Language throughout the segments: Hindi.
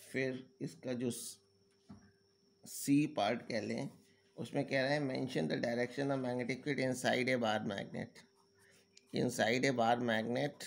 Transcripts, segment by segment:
फिर इसका जो सी पार्ट कह लें, उसमें कह रहा है mention the direction of magnetic field inside a bar magnet. Inside a bar magnet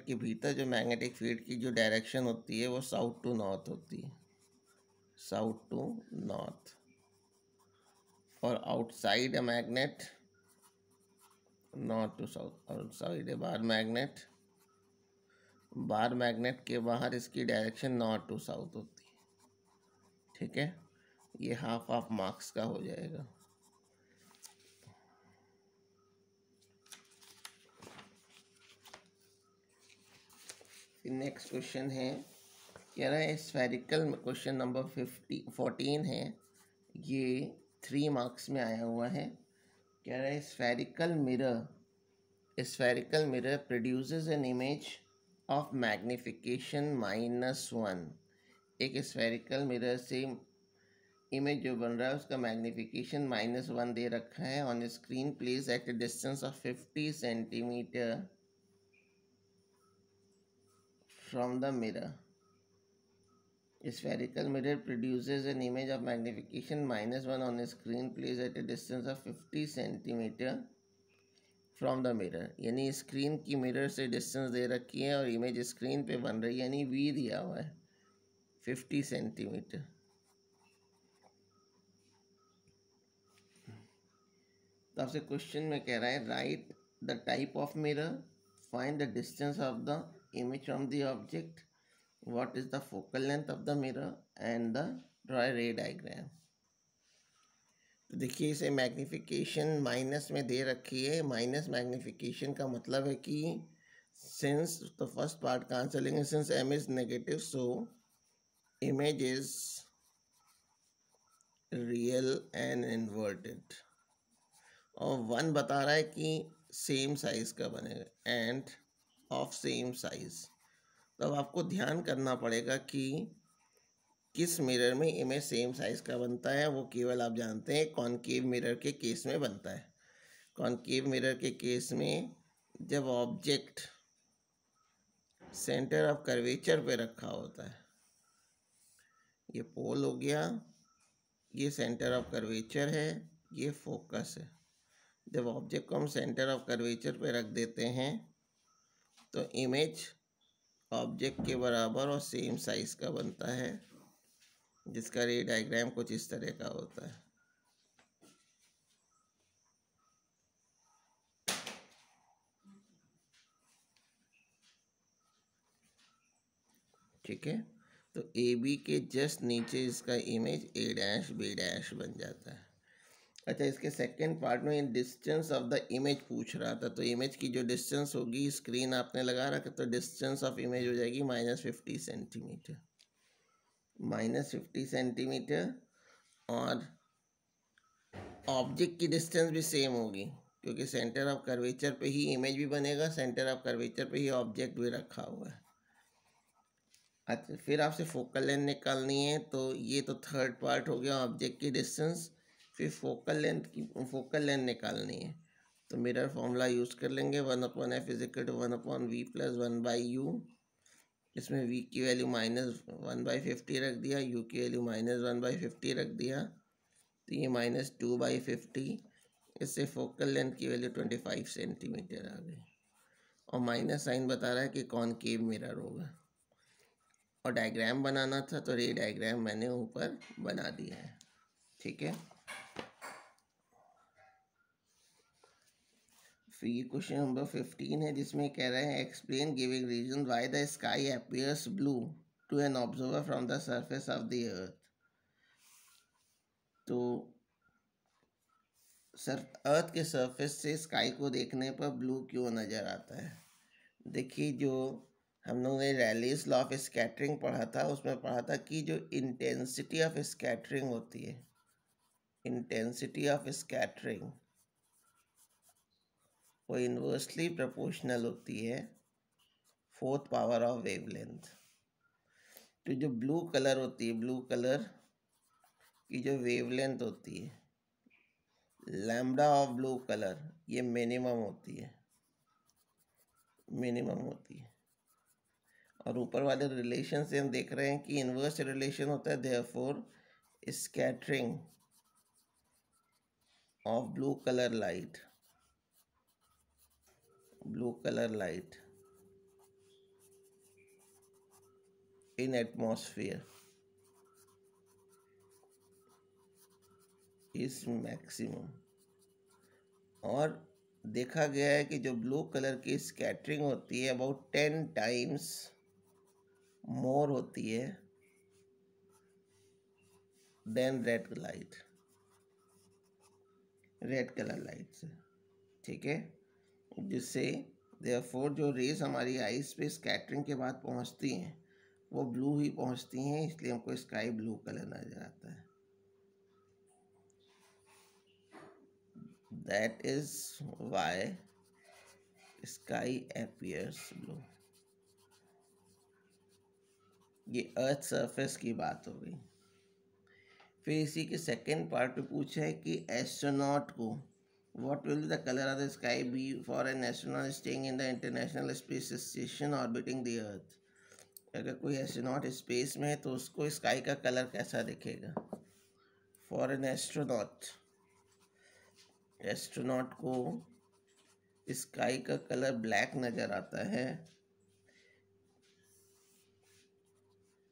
के भीतर जो मैग्नेटिक फील्ड की जो डायरेक्शन होती है वो साउथ टू नॉर्थ होती है, साउथ टू नॉर्थ। और outside a magnet north to south. Outside a bar magnet के बाहर इसकी डायरेक्शन नॉर्थ टू साउथ होती है। ठीक है, ये हाफ ऑफ मार्क्स का हो जाएगा। नेक्स्ट क्वेश्चन है, कह रहा है स्फेरिकल, क्वेश्चन नंबर 14 है, ये 3 मार्क्स में आया हुआ है। कह रहा है spherical mirror produces an image of magnification -1। एक स्फेरिकल मिरर से इमेज जो बन रहा है उसका मैग्निफिकेशन -1 दे रखा है on screen place at A distance of 50 centimetre from the mirror. A spherical mirror produces an image of magnification -1 on a screen placed at a distance of 50 centimetre from the mirror. यानी स्क्रीन की मिरर से डिस्टेंस दे रखी है और इमेज स्क्रीन पे बन रही है, यानी वी दिया हुआ है 50 सेंटीमीटर। तो आपसे क्वेश्चन में कह रहा है right the type of mirror, find the distance of the image from the object, what is the focal length of the mirror and the draw a ray diagram। तो देखिए इसे मैग्निफिकेशन माइनस में दे रखी है। माइनस मैग्निफिकेशन का मतलब है कि सिंस, तो फर्स्ट पार्ट कहाँ चलेंगे, since m is negative so image is real and inverted. और 1 बता रहा है कि सेम साइज का बनेगा एंड ऑफ सेम साइज। तो अब आपको ध्यान करना पड़ेगा कि किस मिरर में इमेज सेम साइज का बनता है। वो केवल आप जानते हैं कॉनकेव मिरर के केस में बनता है। कॉनकेव मिरर के केस में जब ऑब्जेक्ट सेंटर ऑफ कर्वेचर पे रखा होता है, ये पोल हो गया, ये सेंटर ऑफ कर्वेचर है, ये फोकस है। जब ऑब्जेक्ट को हम सेंटर ऑफ कर्वेचर पे रख देते हैं तो इमेज ऑब्जेक्ट के बराबर और सेम साइज का बनता है, जिसका रे डायग्राम कुछ इस तरह का होता है। ठीक है, तो ए बी के जस्ट नीचे इसका image A dash B dash बन जाता है। अच्छा, इसके सेकंड पार्ट में डिस्टेंस ऑफ द इमेज पूछ रहा था। तो इमेज की जो डिस्टेंस होगी, स्क्रीन आपने लगा रखा, तो डिस्टेंस ऑफ इमेज हो जाएगी -50 सेंटीमीटर। -50 सेंटीमीटर। और ऑब्जेक्ट की डिस्टेंस भी सेम होगी, क्योंकि सेंटर ऑफ कर्वेचर पे ही इमेज भी बनेगा, सेंटर ऑफ कर्वेचर पे ही ऑब्जेक्ट भी रखा हुआ है। अच्छा, फिर आपसे फोकल लेंथ निकालनी है। तो ये तो थर्ड पार्ट हो गया, ऑब्जेक्ट की डिस्टेंस। फिर फोकल लेंथ निकालनी है। तो मिरर फॉर्मूला यूज़ कर लेंगे, 1/f = 1/v + 1/u। इसमें v की वैल्यू -1/50 रख दिया, u की वैल्यू -1/50 रख दिया, तो ये -2/50। इससे फोकल लेंथ की वैल्यू 25 सेंटीमीटर आ गई। और माइनस साइन बता रहा है कि कॉनकेव मिरर होगा। और डायग्राम बनाना था, तो रे डायग्राम मैंने ऊपर बना दिया है। ठीक है, फिर ये क्वेश्चन नंबर 15 है, जिसमें कह रहे हैं explain giving reason why the sky appears blue to an observer from the surface of the earth. तो अर्थ के सरफेस से स्काई को देखने पर ब्लू क्यों नज़र आता है। देखिए, जो हम लोगों ने रैलीज लॉ ऑफ स्कैटरिंग पढ़ा था, उसमें पढ़ा था कि जो इंटेंसिटी ऑफ स्कैटरिंग होती है, इंटेंसिटी ऑफ स्कैटरिंग वो इन्वर्सली प्रोपोर्शनल होती है 4th पावर ऑफ वेवलेंथ। तो जो ब्लू कलर होती है, ब्लू कलर की जो वेवलेंथ होती है, लैम्बडा ऑफ ब्लू कलर, ये मिनिमम होती है, मिनिमम होती है। और ऊपर वाले रिलेशन से हम देख रहे हैं कि इनवर्स रिलेशन होता है therefore scattering of blue colour light in atmosphere is maximum. और देखा गया है कि जो ब्लू कलर की स्कैटरिंग होती है अबाउट 10 टाइम्स मोर होती है देन रेड कलर लाइट से। ठीक है, जिससे देयरफॉर जो रेज हमारी आईज पे स्कैटरिंग के बाद पहुंचती हैं वो ब्लू ही पहुंचती हैं, इसलिए हमको स्काई ब्लू कलर नजर आता है। That is why sky appears blue. ये अर्थ सरफेस की बात हो गई। फिर इसी के सेकेंड पार्ट पे पूछा है कि एस्ट्रोनॉट को what will the colour of the sky be for an astronaut staying in the International Space Station orbiting the earth. अगर कोई एस्ट्रोनॉट स्पेस में है तो उसको स्काई का कलर कैसा दिखेगा? फॉर एन एस्ट्रोनॉट को स्काई का कलर ब्लैक नज़र आता है।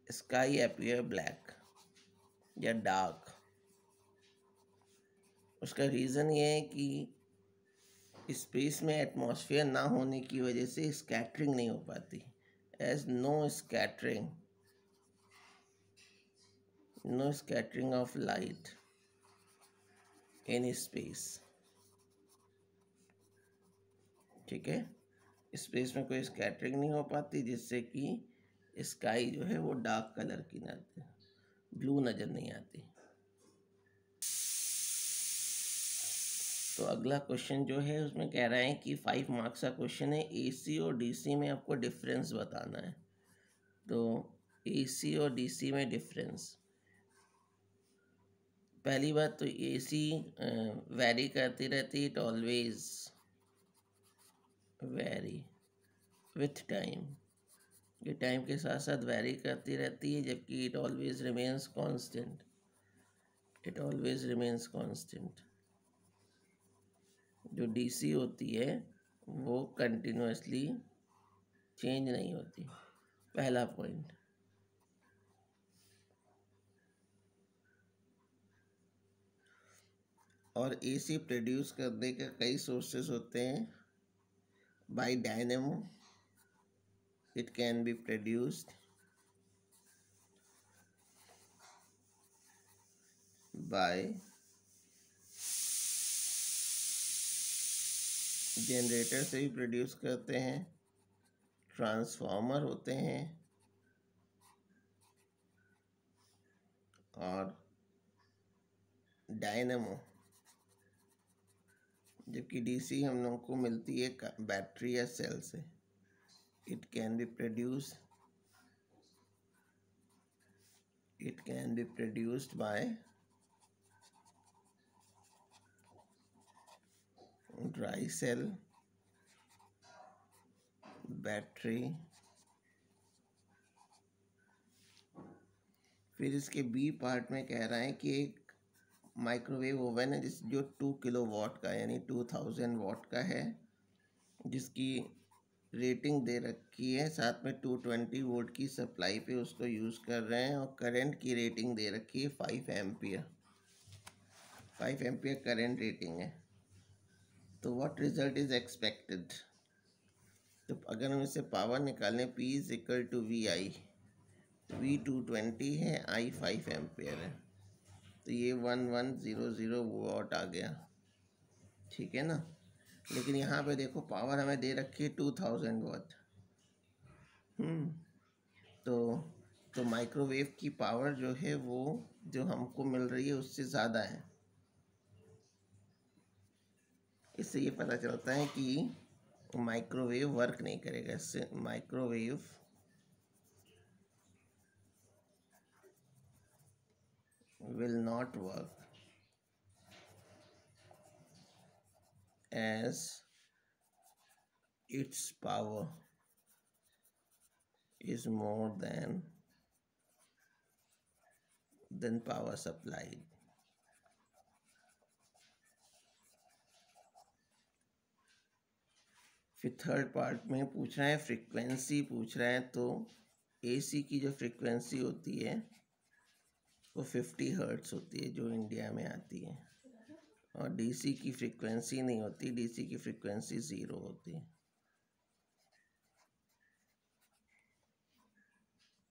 स्काई अपीयर ब्लैक या डार्क। उसका रीज़न ये है कि स्पेस में एटमॉस्फेयर ना होने की वजह से स्कैटरिंग नहीं हो पाती। As no scattering of light in space. ठीक है, स्पेस में कोई स्कैटरिंग नहीं हो पाती जिससे कि स्काई जो है वो डार्क कलर की ब्लू नज़र नहीं आती। तो अगला क्वेश्चन जो है उसमें कह रहा है कि 5 मार्क्स का क्वेश्चन है, एसी और डीसी में आपको डिफरेंस बताना है। तो एसी और डीसी में डिफरेंस, पहली बात तो एसी वैरी करती रहती, it always vary with time. ये टाइम के साथ साथ वैरी करती रहती है, जबकि इट ऑलवेज रिमेन्स कांस्टेंट। जो डीसी होती है वो कंटिन्यूसली चेंज नहीं होती, पहला पॉइंट। और एसी प्रोड्यूस करने के कई सोर्सेस होते हैं। By dynamo it can be produced, by generator से भी प्रोड्यूस करते हैं, ट्रांसफार्मर होते हैं, और डायनेमो। जबकि डीसी हम लोगों को मिलती है बैटरी या सेल से। It can be produced by dry cell, battery. फिर इसके बी पार्ट में कह रहा है कि एक माइक्रोवेव ओवन है जो 2 किलोवाट का यानी 2000 वाट का है, जिसकी रेटिंग दे रखी है, साथ में 220 वोल्ट की सप्लाई पे उसको यूज़ कर रहे हैं, और करंट की रेटिंग दे रखी है 5 एम्पियर करंट रेटिंग है। तो व्हाट रिजल्ट इज एक्सपेक्टेड? तो अगर हम इससे पावर निकालें, P is equal to VI, V 220 है, I 5 एम्पियर है, तो ये 1100 वाट आ गया। ठीक है ना, लेकिन यहाँ पे देखो पावर हमें दे रखी है 2000 वाट। तो माइक्रोवेव की पावर जो है वो जो हमको मिल रही है उससे ज़्यादा है। इससे ये पता चलता है कि माइक्रोवेव वर्क नहीं करेगा। इससे microwave will not work as its power is more than power supplied. फिर थर्ड पार्ट में पूछ रहा है फ्रीक्वेंसी पूछ रहा है, तो एसी की जो फ्रीक्वेंसी होती है वो 50 हर्ट्स होती है जो इंडिया में आती है, और डीसी की फ्रीक्वेंसी नहीं होती, डीसी की फ्रीक्वेंसी 0 होती है।